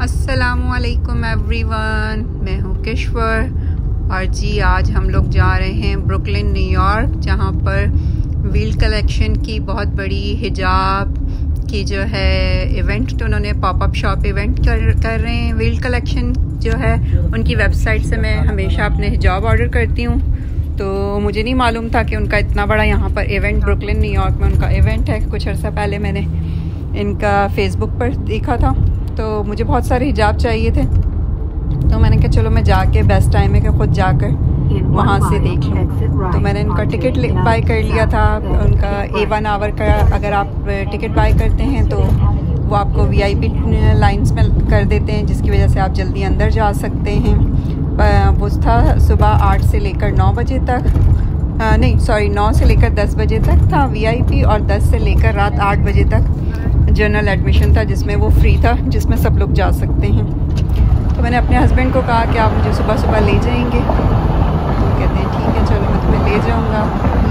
अस्सलामुअलैकुम एवरीवन, मैं हूँ किश्वर और जी आज हम लोग जा रहे हैं ब्रुकलिन न्यूयॉर्क, जहाँ पर व्हील कलेक्शन की बहुत बड़ी हिजाब की जो है इवेंट, तो उन्होंने पॉपअप शॉप इवेंट कर रहे हैं। व्हील कलेक्शन जो है उनकी वेबसाइट से मैं हमेशा अपने हिजाब ऑर्डर करती हूँ, तो मुझे नहीं मालूम था कि उनका इतना बड़ा यहाँ पर इवेंट ब्रुकलिन न्यूयॉर्क में उनका इवेंट है। कुछ अर्सा पहले मैंने इनका फेसबुक पर देखा था, तो मुझे बहुत सारे हिजाब चाहिए थे, तो मैंने कहा चलो मैं जाके बेस्ट टाइम है कि ख़ुद जाकर वहाँ से देख लूँ। तो मैंने इनका टिकट बाय कर लिया था। उनका A1 आवर का अगर आप टिकट बाय करते हैं तो वो आपको VIP लाइंस में कर देते हैं, जिसकी वजह से आप जल्दी अंदर जा सकते हैं। वो था सुबह 8 से लेकर 9 बजे तक, 9 से लेकर 10 बजे तक था VIP, और 10 से लेकर रात 8 बजे तक जनरल एडमिशन था, जिसमें वो फ्री था, जिसमें सब लोग जा सकते हैं। तो मैंने अपने हस्बैंड को कहा कि आप मुझे सुबह सुबह ले जाएंगे, तो कहते हैं ठीक है चलो मैं तुम्हें ले जाऊंगा।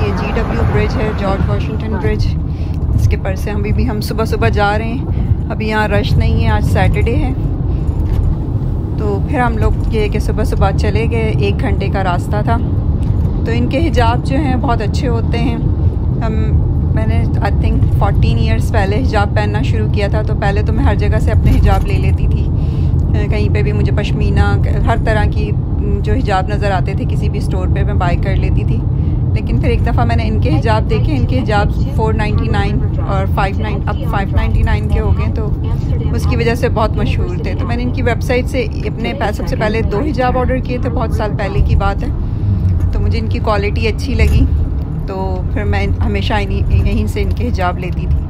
ये GW ब्रिज है, जॉर्ज वाशिंगटन ब्रिज, इसके पर से अभी हम सुबह सुबह जा रहे हैं। अभी यहाँ रश नहीं है, आज सैटरडे है। तो फिर हम लोग ये कि सुबह सुबह चले गए, 1 घंटे का रास्ता था। तो इनके हिजाब जो हैं बहुत अच्छे होते हैं। मैंने आई थिंक 14 ईयर्स पहले हिजाब पहनना शुरू किया था, तो पहले तो मैं हर जगह से अपने हिजाब ले लेती थी। कहीं पे भी मुझे पश्मीना, हर तरह की जो हिजाब नज़र आते थे किसी भी स्टोर पे मैं बाय कर लेती थी। लेकिन फिर एक दफ़ा मैंने इनके हिजाब देखे, इनके हिजाब 499 और 599 के हो गए, तो उसकी वजह से बहुत मशहूर थे। तो मैंने इनकी वेबसाइट से अपने सबसे पहले 2 हिजाब ऑर्डर किए थे, बहुत साल पहले की बात है। तो मुझे इनकी क्वालिटी अच्छी लगी, तो फिर मैं हमेशा यहीं से इनके हिजाब लेती थी।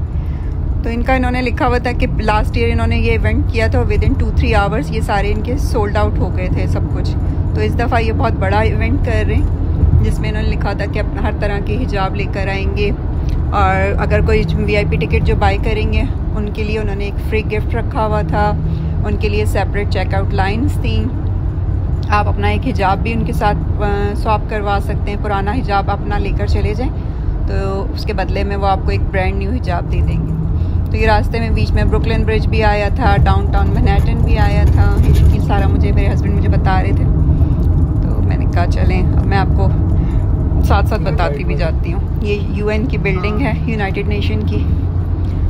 तो इनका इन्होंने लिखा हुआ था कि लास्ट ईयर इन्होंने ये इवेंट किया था, विद इन 2-3 आवर्स ये सारे इनके सोल्ड आउट हो गए थे सब कुछ। तो इस दफ़ा ये बहुत बड़ा इवेंट कर रहे हैं, जिसमें इन्होंने लिखा था कि अपना हर तरह के हिजाब लेकर आएंगे, और अगर कोई VIP टिकट जो बाई करेंगे उनके लिए उन्होंने एक फ्री गिफ्ट रखा हुआ था। उनके लिए सेपरेट चेकआउट लाइन्स थी। आप अपना एक हिजाब भी उनके साथ स्वैप करवा सकते हैं, पुराना हिजाब अपना लेकर चले जाएं, तो उसके बदले में वो आपको एक ब्रांड न्यू हिजाब दे देंगे। तो ये रास्ते में बीच में ब्रुकलिन ब्रिज भी आया था, डाउनटाउन मैनहट्टन भी आया था, ये सारा मेरे हस्बैंड मुझे बता रहे थे। तो मैंने कहा चलें, अब मैं आपको साथ साथ बताती भी जाती हूँ। ये UN की बिल्डिंग है, यूनाइटेड नेशन की,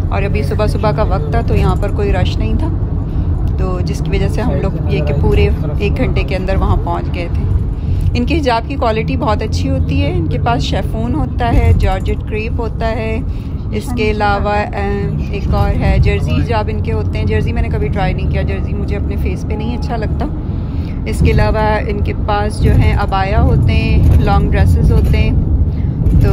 और अभी सुबह सुबह का वक्त था तो यहाँ पर कोई रश नहीं था, तो जिसकी वजह से हम लोग ये कि पूरे 1 घंटे के अंदर वहाँ पहुँच गए थे। इनके हिजाब की क्वालिटी बहुत अच्छी होती है। इनके पास शेफून होता है, जॉर्जेट क्रेप होता है, इसके अलावा एक और है जर्सी हिजाब इनके होते हैं। जर्सी मैंने कभी ट्राई नहीं किया, जर्सी मुझे अपने फेस पे नहीं अच्छा लगता। इसके अलावा इनके पास जो हैं अबाया होते हैं, लॉन्ग ड्रेसेस होते हैं। तो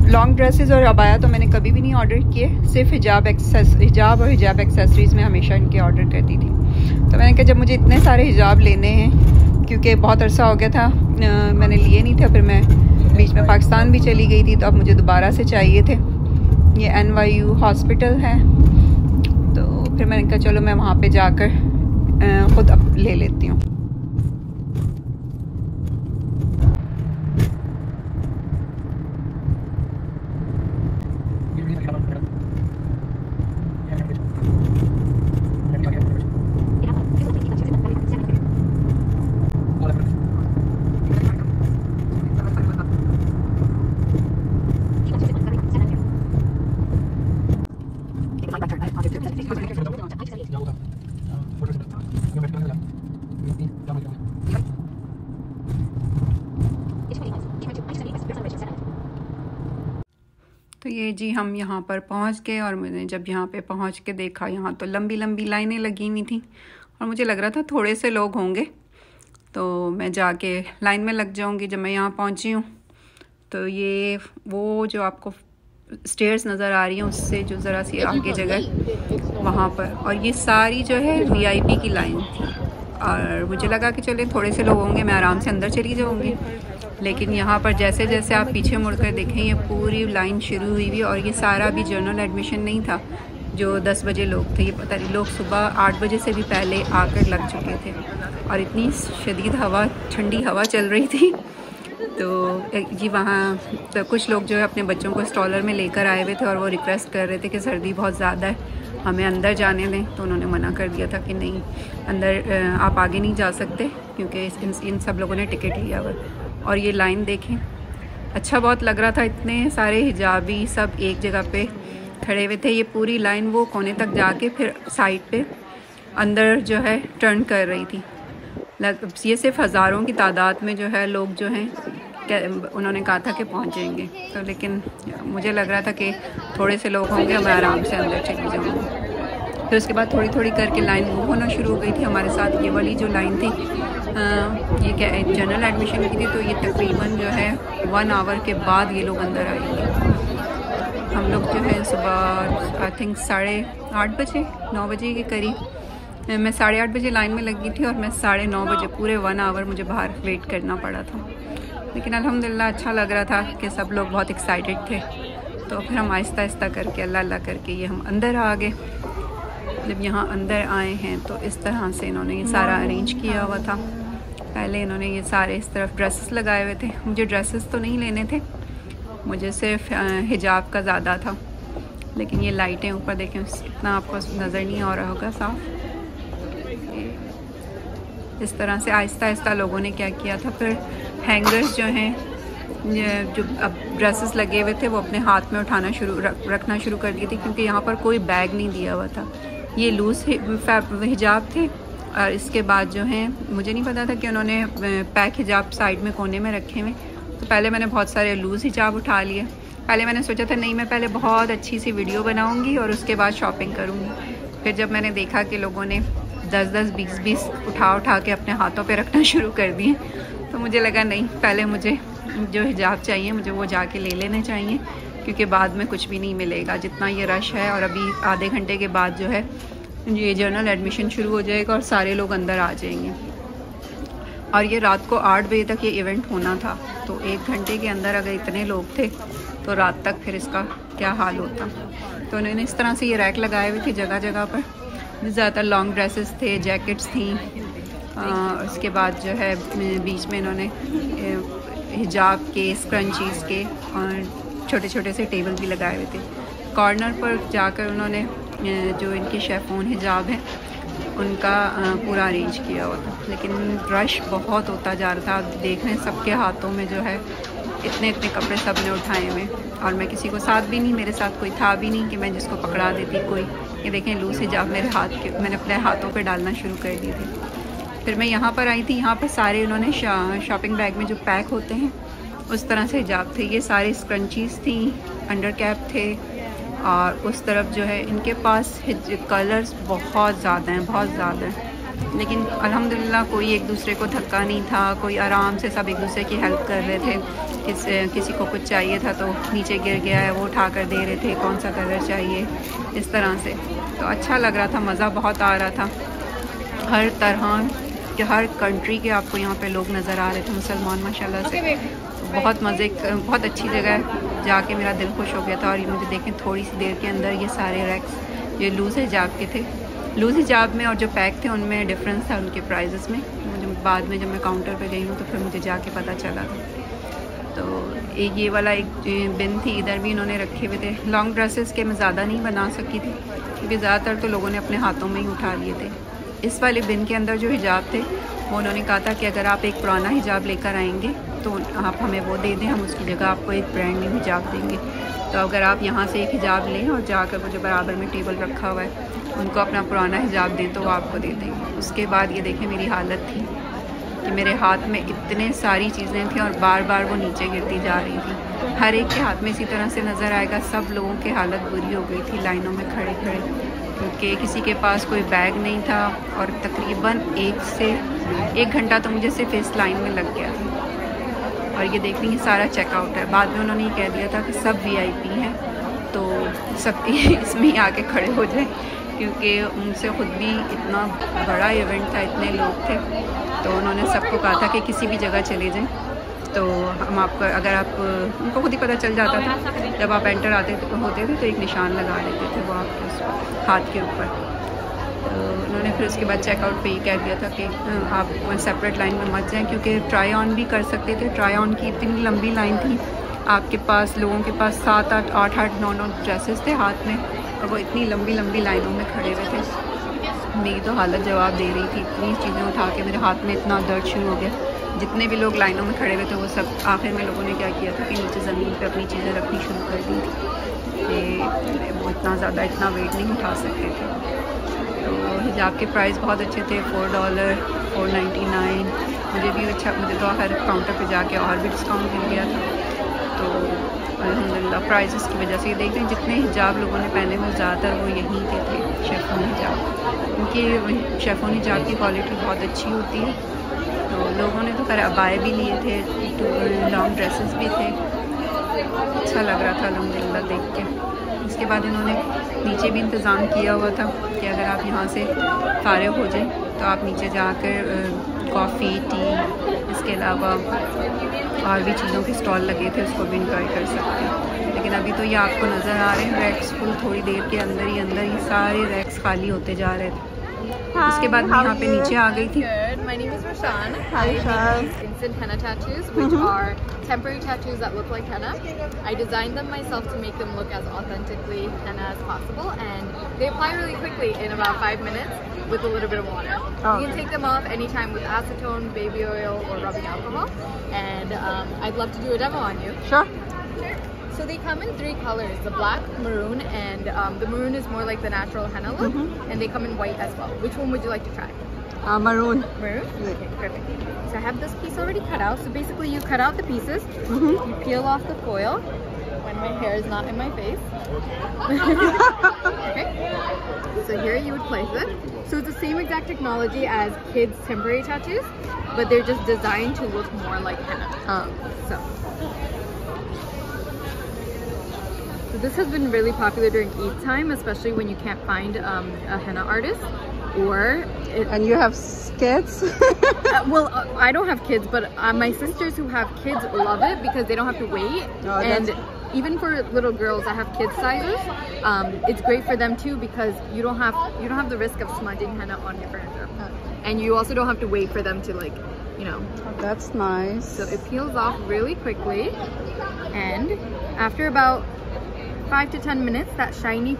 लॉन्ग ड्रेसेस और अबाया तो मैंने कभी भी नहीं ऑर्डर किए, सिर्फ हिजाब और हिजाब एक्सेसरीज़ में हमेशा इनके ऑर्डर करती थी। तो मैंने कहा जब मुझे इतने सारे हिजाब लेने हैं, क्योंकि बहुत अरसा हो गया था मैंने लिए नहीं थे, फिर मैं बीच में पाकिस्तान भी चली गई थी, तो अब मुझे दोबारा से चाहिए थे। ये NYU हॉस्पिटल है, तो फिर मैंने कहा चलो मैं वहाँ पे जाकर ख़ुद अब ले लेती हूँ। तो ये जी हम यहाँ पर पहुँच गए, और मैंने जब यहाँ पे पहुँच के देखा, यहाँ तो लंबी लंबी लाइनें लगी हुई थी, और मुझे लग रहा था थोड़े से लोग होंगे तो मैं जाके लाइन में लग जाऊँगी। जब मैं यहाँ पहुँची हूँ तो ये वो जो आपको स्टेयर्स नज़र आ रही हैं उससे जो ज़रा सी आगे जगह वहाँ पर, और ये सारी जो है VIP की लाइन थी, और मुझे लगा कि चले थोड़े से लोग होंगे, मैं आराम से अंदर चली जाऊँगी। लेकिन यहाँ पर जैसे जैसे आप पीछे मुड़कर देखें, ये पूरी लाइन शुरू हुई हुई, और ये सारा भी जनरल एडमिशन नहीं था जो 10 बजे लोग थे, ये पता नहीं लोग सुबह 8 बजे से भी पहले आकर लग चुके थे, और इतनी शदीद हवा, ठंडी हवा चल रही थी। तो जी वहाँ तो कुछ लोग जो है अपने बच्चों को स्ट्रॉलर में लेकर आए हुए थे, और वो रिक्वेस्ट कर रहे थे कि सर्दी बहुत ज़्यादा है, हमें अंदर जाने दें, तो उन्होंने मना कर दिया था कि नहीं, अंदर आप आगे नहीं जा सकते क्योंकि इन सब लोगों ने टिकट लिया हुआ। और ये लाइन देखें, अच्छा बहुत लग रहा था, इतने सारे हिजाबी सब एक जगह पे खड़े हुए थे। ये पूरी लाइन वो कोने तक जाके फिर साइड पे अंदर जो है टर्न कर रही थी। ये सिर्फ हज़ारों की तादाद में जो है लोग जो हैं, उन्होंने कहा था कि पहुंचेंगे, तो लेकिन मुझे लग रहा था कि थोड़े से लोग होंगे, मैं आराम से अंदर चली जाऊँगी। फिर उसके बाद थोड़ी थोड़ी करके लाइन मूव होना शुरू हो गई थी। हमारे साथ ये वाली जो लाइन थी ये क्या जनरल एडमिशन की थी, तो ये तकरीबन जो है 1 आवर के बाद ये लोग अंदर आएंगे। हम लोग जो है सुबह आई थिंक 8:30 बजे 9 बजे के करीब, मैं 8:30 बजे लाइन में लगी थी और मैं 9:30 बजे पूरे 1 आवर मुझे बाहर वेट करना पड़ा था। लेकिन अल्हम्दुलिल्लाह अच्छा लग रहा था कि सब लोग बहुत एक्साइटेड थे। तो फिर हम आहिस्ता आहिस्ता करके अल्लाह अल्लाह करके ये हम अंदर आ गए। जब यहाँ अंदर आए हैं तो इस तरह से इन्होंने ये सारा अरेंज किया हुआ था। पहले इन्होंने ये सारे इस तरफ ड्रेसेस लगाए हुए थे। मुझे ड्रेसेस तो नहीं लेने थे, मुझे सिर्फ हिजाब का ज़्यादा था। लेकिन ये लाइटें ऊपर देखें, इतना आपको नज़र नहीं आ रहा होगा साफ। इस तरह से आहिस्ता आहिस्ता लोगों ने क्या किया था, फिर हैंगर्स जो हैं, जो अब ड्रेसेस लगे हुए थे वो अपने हाथ में उठाना रखना शुरू कर दिए थे, क्योंकि यहाँ पर कोई बैग नहीं दिया हुआ था। ये लूज़ हिजाब थे। और इसके बाद जो हैं, मुझे नहीं पता था कि उन्होंने पैक हिजाब साइड में कोने में रखे हुए, तो पहले मैंने बहुत सारे लूज़ हिजाब उठा लिए। पहले मैंने सोचा था नहीं, मैं पहले बहुत अच्छी सी वीडियो बनाऊँगी और उसके बाद शॉपिंग करूँगी। फिर जब मैंने देखा कि लोगों ने 10-10, 20-20 उठा के अपने हाथों पे रखना शुरू कर दिए, तो मुझे लगा नहीं, पहले मुझे जो हिजाब चाहिए मुझे वो जाके ले लेने चाहिए, क्योंकि बाद में कुछ भी नहीं मिलेगा। जितना ये रश है, और अभी आधे घंटे के बाद जो है ये जनरल एडमिशन शुरू हो जाएगा और सारे लोग अंदर आ जाएंगे। और ये रात को 8 बजे तक ये इवेंट होना था, तो 1 घंटे के अंदर अगर इतने लोग थे तो रात तक फिर इसका क्या हाल होता। तो उन्होंने इस तरह से ये रैक लगाए हुए थे जगह जगह पर। ज़्यादातर लॉन्ग ड्रेसेस थे, जैकेट्स थी। उसके बाद जो है बीच में इन्होंने हिजाब के, स्क्रंचीज़ के और छोटे छोटे से टेबल भी लगाए हुए थे। कॉर्नर पर जाकर उन्होंने जो इनके शेफोन हिजाब हैं उनका पूरा अरेंज किया हुआ था। लेकिन रश बहुत होता जा रहा था। आप देख रहे हैं सबके हाथों में जो है इतने कपड़े सब ने उठाए हुए, और मैं किसी को साथ भी नहीं, मेरे साथ कोई था भी नहीं कि मैं जिसको पकड़ा देती कोई। ये देखें लूज़ हिजाब मैंने अपने हाथों पे डालना शुरू कर दिए थे। फिर मैं यहाँ पर आई थी, यहाँ पर सारे उन्होंने शॉपिंग बैग में जो पैक होते हैं उस तरह से हिजाब थे। ये सारे स्क्रंचीज़ थी, अंडर कैप थे, और उस तरफ जो है इनके पास कलर्स बहुत ज़्यादा हैं। लेकिन अल्हम्दुलिल्लाह कोई एक दूसरे को धक्का नहीं था, कोई आराम से सब एक दूसरे की हेल्प कर रहे थे। किसी को कुछ चाहिए था तो नीचे गिर गया है वो उठा कर दे रहे थे, कौन सा कलर चाहिए, इस तरह से। तो अच्छा लग रहा था, मज़ा बहुत आ रहा था। हर तरह के, हर कंट्री के आपको यहाँ पे लोग नज़र आ रहे थे, मुसलमान माशाल्लाह से। बहुत अच्छी जगह है, जाके मेरा दिल खुश हो गया था। और ये मुझे देखें थोड़ी सी देर के अंदर ये सारे रैक्स ये लूज़ हिजाब के थे। लूज़ हिजाब में और जो पैक थे उनमें डिफरेंस था उनके प्राइजेस में। मुझे बाद में जब मैं काउंटर पे गई हूँ तो फिर मुझे जाके पता चला था। तो एक ये वाला एक बिन थी, इधर भी इन्होंने रखे हुए थे। लॉन्ग ड्रेसेस के मैं ज़्यादा नहीं बना सकी थी, क्योंकि ज़्यादातर तो लोगों ने अपने हाथों में ही उठा लिए थे। इस वाले बिन के अंदर जो हिजाब थे वो उन्होंने कहा था कि अगर आप एक पुराना हिजाब लेकर आएंगे तो आप हमें वो दे दें, हम उसकी जगह आपको एक ब्रांड न्यू हिजाब देंगे। तो अगर आप यहाँ से एक हिजाब लें और जाकर वो जो बराबर में टेबल रखा हुआ है उनको अपना पुराना हिजाब दें तो वो आपको दे देंगे। उसके बाद ये देखें मेरी हालत थी कि मेरे हाथ में इतने सारी चीज़ें थी और बार बार वो नीचे गिरती जा रही थी। हर एक के हाथ में इसी तरह से नज़र आएगा। सब लोगों की हालत बुरी हो गई थी लाइनों में खड़े खड़े, क्योंकि किसी के पास कोई बैग नहीं था। और तकरीबन 1 से 1 घंटा तो मुझे सिर्फ इस लाइन में लग गया था। और ये देख लीजिए सारा चेकआउट है। बाद में उन्होंने ये कह दिया था कि सब VIP हैं, तो सब इसमें ही आके खड़े हो जाए, क्योंकि उनसे ख़ुद भी इतना बड़ा इवेंट था, इतने लोग थे। तो उन्होंने सबको कहा था कि किसी भी जगह चले जाएं, तो हम आपको, अगर आप, उनको खुद ही पता चल जाता था जब आप एंटर होते थे तो एक निशान लगा देते थे वो आपके हाथ के ऊपर। तो उन्होंने फिर उसके बाद चेकआउट पे ही कह दिया था कि आप सेपरेट लाइन में मत जाएं, क्योंकि ट्राई ऑन भी कर सकते थे। ट्राई ऑन की इतनी लंबी लाइन थी, आपके पास लोगों के पास 7-8, 8-8, 9-9 ड्रेसेस थे हाथ में, और वो इतनी लंबी लंबी लाइनों में खड़े हुए थे। मेरी तो हालत जवाब दे रही थी, इतनी चीज़ें उठा के मेरे हाथ में इतना दर्द शुरू हो गया। जितने भी लोग लाइनों में खड़े हुए थे वो सब आखिर में लोगों ने क्या किया था कि नीचे ज़मीन पे अपनी चीज़ें रखनी शुरू कर दी थी कि वो इतना ज़्यादा इतना वेट नहीं उठा सकते थे। तो हिजाब के प्राइस बहुत अच्छे थे, $4, $4.99। मुझे भी अच्छा, मुझे तो हर काउंटर पे जाके और भी डिस्काउंट मिल गया था। तो अल्हम्दुलिल्लाह प्राइसेस की वजह से ये देख रहे हैं जितने हिजाब लोगों ने पहने वो ज़्यादातर वो यहीं के थे, शेफोन हिजाब, क्योंकि शेफोन हिजाब की क्वालिटी बहुत अच्छी होती है। तो लोगों ने तो खैर अबाए भी लिए थे, लॉन्ग ड्रेसेस भी थे, अच्छा लग रहा था अल्हम्दुलिल्लाह देख के। इसके बाद इन्होंने नीचे भी इंतज़ाम किया हुआ था कि अगर आप यहाँ से फारिग हो जाएं तो आप नीचे जाकर कॉफ़ी, टी, इसके अलावा और भी चीज़ों के स्टॉल लगे थे, उसको भी इंजॉय कर सकते हैं। लेकिन अभी तो ये आपको नज़र आ रहे हैं रैक्स फुल, थोड़ी देर के अंदर ही सारे रैक्स खाली होते जा रहे थे। उसके बाद मैं यहाँ पे नीचे आ गई थी। My name is Roshan. I make instant henna tattoos, which are temporary tattoos that look like henna. I designed them myself to make them look as authentically henna as possible, and they apply really quickly in about 5 minutes with a little bit of water. You can take them off anytime with acetone, baby oil, or rubbing alcohol. And I'd love to do a demo on you. Sure. So they come in 3 colors, the black, maroon, and the maroon is more like the natural henna look, and they come in white as well. Which one would you like to try? Maroon. Maroon? Okay, perfect. So I have this piece already cut out. So basically you cut out the pieces, you peel off the foil when my hair is not in my face. Okay. So here you would place it. So it's the same exact technology as kids' temporary tattoos, but they're just designed to look more like henna. So this has been really popular during Eid time, especially when you can't find a henna artist. And you have kids? Well, I don't have kids, but my sisters who have kids love it because they don't have to wait. And even for little girls that have kid sizes, it's great for them too because you don't have the risk of smudging henna on your furniture, and you also don't have to wait for them to That's nice. So it peels off really quickly, and after about 5 to 10 minutes, that shiny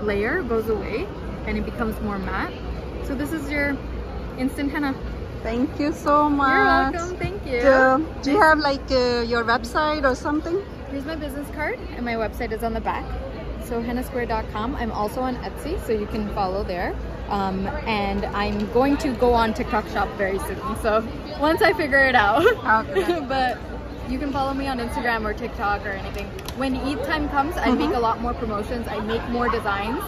layer goes away and it becomes more matte. So this is your instant henna. Thank you so much. You're welcome. Thank you. Do you have your website or something? Here's my business card, and my website is on the back. So hennasquare.com. I'm also on Etsy, so you can follow there. And I'm going to go on TikTok shop very soon. So once I figure it out. Okay. But you can follow me on Instagram or TikTok or anything. When Eid time comes, I make a lot more promotions. I make more designs.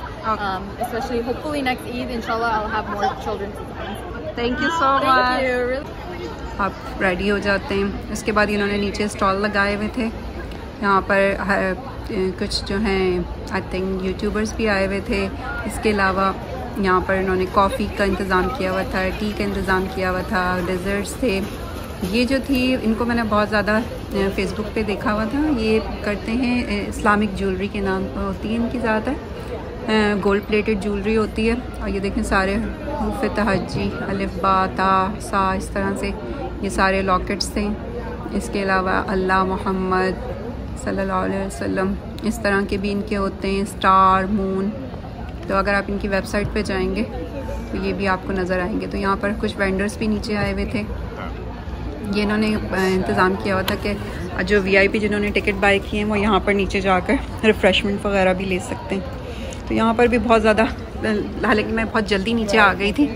Especially hopefully next Eid, inshallah, I'll have more children's designs. Thank you so much. Thank you. आप ready हो जाते हैं। इसके बाद इन्होंने नीचे stall लगाए हुए थे। यहाँ पर कुछ जो हैं आई थिंक यूट्यूबर्स भी आए हुए थे। इसके अलावा यहाँ पर इन्होंने कॉफ़ी का इंतज़ाम किया हुआ था, टी का इंतज़ाम किया हुआ था, डेजर्ट्स थे। ये जो थी इनको मैंने बहुत ज़्यादा फेसबुक पे देखा हुआ था। ये करते हैं इस्लामिक ज्वेलरी के नाम पर होती है इनकी, ज़्यादातर गोल्ड प्लेटेड ज्वेलरी होती है। और ये देखें सारे हुरूफ तहज्जी, अलिफ बा ता सा, इस तरह से ये सारे लॉकेट्स थे। इसके अलावा अल्लाह मोहम्मद सल्लल्लाहु अलैहि वसल्लम इस तरह के भी इनके होते हैं, स्टार, मून। तो अगर आप इनकी वेबसाइट पे जाएंगे तो ये भी आपको नज़र आएंगे। तो यहाँ पर कुछ वेंडर्स भी नीचे आए हुए थे। ये इन्होंने इंतज़ाम किया हुआ था कि जो VIP जिन्होंने टिकट बाय किए हैं वो यहाँ पर नीचे जाकर रिफ़्रेशमेंट वगैरह भी ले सकते हैं। तो यहाँ पर भी बहुत ज़्यादा, हालांकि मैं बहुत जल्दी नीचे आ गई थी,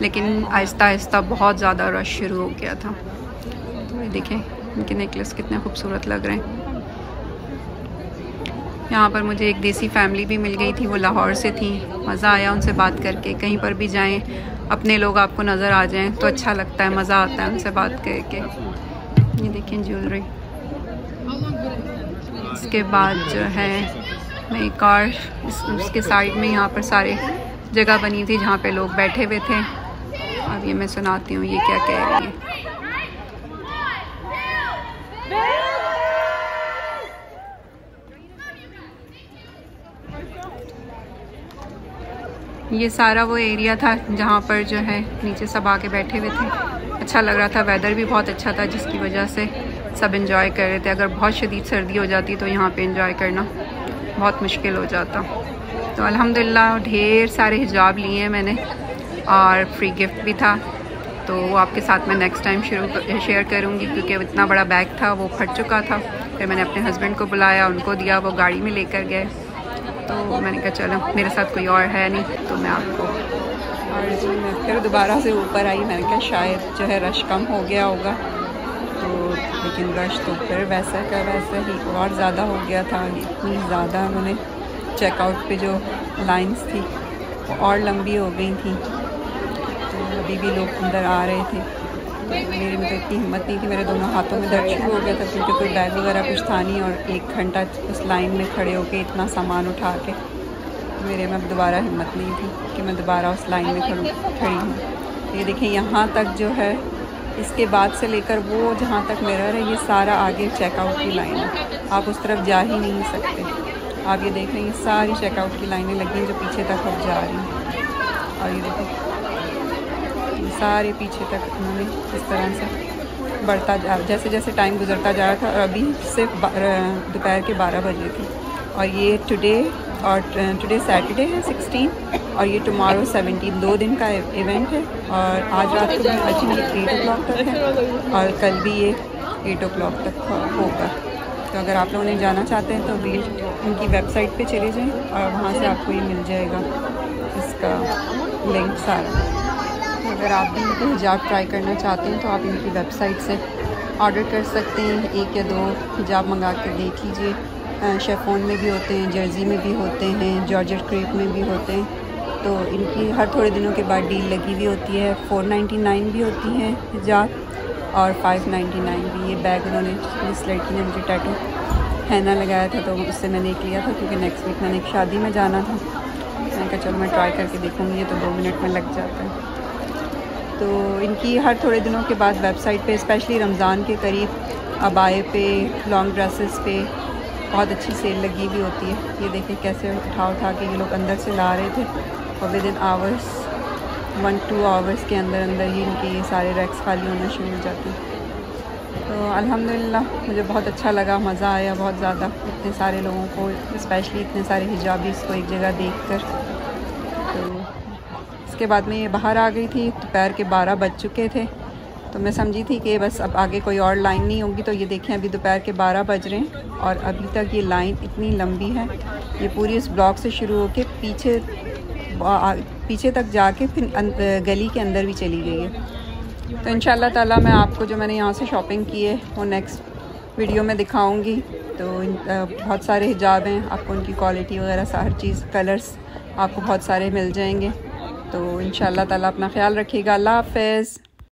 लेकिन आहिस्ता आहिस्ता बहुत ज़्यादा रश शुरू हो गया था। तो ये देखें इनके नेकलेस कितने खूबसूरत लग रहे हैं। यहाँ पर मुझे एक देसी फैमिली भी मिल गई थी, वो लाहौर से थी। मज़ा आया उनसे बात करके। कहीं पर भी जाएं अपने लोग आपको नज़र आ जाएं तो अच्छा लगता है, मज़ा आता है उनसे बात करके। ये देखें ज्वेलरी। इसके बाद जो है मैं एक और उसके साइड में यहाँ पर सारे जगह बनी थी जहाँ पे लोग बैठे हुए थे। अब ये मैं सुनाती हूँ ये क्या कह रही है। ये सारा वो एरिया था जहाँ पर जो है नीचे सब आके बैठे हुए थे। अच्छा लग रहा था, वेदर भी बहुत अच्छा था जिसकी वजह से सब एंजॉय कर रहे थे। अगर बहुत शदीद सर्दी हो जाती तो यहाँ पे एंजॉय करना बहुत मुश्किल हो जाता। तो अल्हम्दुलिल्लाह ढेर सारे हिजाब लिए हैं मैंने और फ्री गिफ्ट भी था, तो वो आपके साथ मैं नेक्स्ट टाइम शेयर करूँगी क्योंकि इतना बड़ा बैग था वो फट चुका था। फिर मैंने अपने हस्बैंड को बुलाया, उनको दिया, वो गाड़ी में लेकर गए। तो मैंने कहा चलो मेरे साथ कोई और है नहीं तो मैं आपको, और जी मैं फिर दोबारा से ऊपर आई। मैंने कहा शायद जो है रश कम हो गया होगा, तो लेकिन रश तो फिर वैसा का वैसा ही और ज़्यादा हो गया था। इतनी ज़्यादा उन्होंने चेकआउट पे जो लाइंस थी वो और लंबी हो गई थी, तो अभी भी लोग अंदर आ रहे थे। तो मेरे में तो इतनी हिम्मत नहीं थी, मेरे दोनों हाथों में दर्द शुरू हो गया था क्योंकि कोई बैग वगैरह कुछ था नहीं, और 1 घंटा उस लाइन में खड़े होके इतना सामान उठा के मेरे में दोबारा हिम्मत नहीं थी कि मैं दोबारा उस लाइन में खड़ी हूँ। ये देखें यहाँ तक जो है, इसके बाद से लेकर वो जहाँ तक मिरर है ये सारा आगे चेकआउट की लाइन है, आप उस तरफ जा ही नहीं सकते। आप ये देख रहे हैं ये सारी चेकआउट की लाइनें लगी हैं जो पीछे तक अब जा रही हैं, और ये देखें सारे पीछे तक उन्होंने इस तरह से बढ़ता जा, जैसे जैसे टाइम गुजरता जा रहा था। और अभी सिर्फ दोपहर के 12 बजे थी, और ये टुडे सैटरडे है 16 और ये टुमारो 17, 2 दिन का इवेंट है। और आज रात को आई थिंक 8 o'clock तक है और कल भी ये 8 o'clock तक होगा। तो अगर आप लोगों ने जाना चाहते हैं तो भी उनकी वेबसाइट पे चले जाएं और वहाँ से आपको ये मिल जाएगा इसका लिंक सारा। अगर आप भी इनके हिजाब ट्राई करना चाहते हैं तो आप इनकी वेबसाइट से ऑर्डर कर सकते हैं। 1 या 2 हिजाब मंगा के देख लीजिए। शेफोन में भी होते हैं, जर्सी में भी होते हैं, जॉर्जेट क्रेप में भी होते हैं। तो इनकी हर थोड़े दिनों के बाद डील लगी हुई होती है। 499 भी होती हैं हिजाब और 599 भी। ये बैग उन्होंने, इस लड़की ने मुझे टैटू हैना लगाया था तो उससे मैंने एक लिया था क्योंकि नेक्स्ट वीक मैंने एक शादी में जाना था। मैंने कहा चलो मैं ट्राई करके देखूँगी, ये तो 2 मिनट में लग जाता है। तो इनकी हर थोड़े दिनों के बाद वेबसाइट पे, स्पेशली रमज़ान के करीब अबाए पे, लॉन्ग ड्रेसेस पे बहुत अच्छी सेल लगी हुई होती है। ये देखिए कैसे उठा के ये लोग अंदर से ला रहे थे और विद इन आवर्स 1-2 आवर्स के अंदर ही इनके ये सारे रैक्स खाली होना शुरू हो जाते हैं। तो अल्हम्दुलिल्लाह मुझे बहुत अच्छा लगा, मज़ा आया बहुत ज़्यादा इतने सारे लोगों को, स्पेशली इतने सारे हिजाबीज़ को एक जगह देख कर। तो इसके बाद में ये बाहर आ गई थी, दोपहर के 12 बज चुके थे, तो मैं समझी थी कि बस अब आगे कोई और लाइन नहीं होगी। तो ये देखें अभी दोपहर के 12 बज रहे हैं और अभी तक ये लाइन इतनी लंबी है। ये पूरी इस ब्लॉक से शुरू होके पीछे तक जाके फिर गली के अंदर भी चली गई है। तो इंशाल्लाह ताला मैं आपको जो मैंने यहाँ से शॉपिंग की है वो नेक्स्ट वीडियो में दिखाऊँगी। तो बहुत सारे हिजाब हैं, आपको उनकी क्वालिटी वगैरह हर चीज़, कलर्स आपको बहुत सारे मिल जाएंगे। तो इंशाल्लाह ताला अपना ख्याल रखिएगा। अल्लाह हाफ़िज़।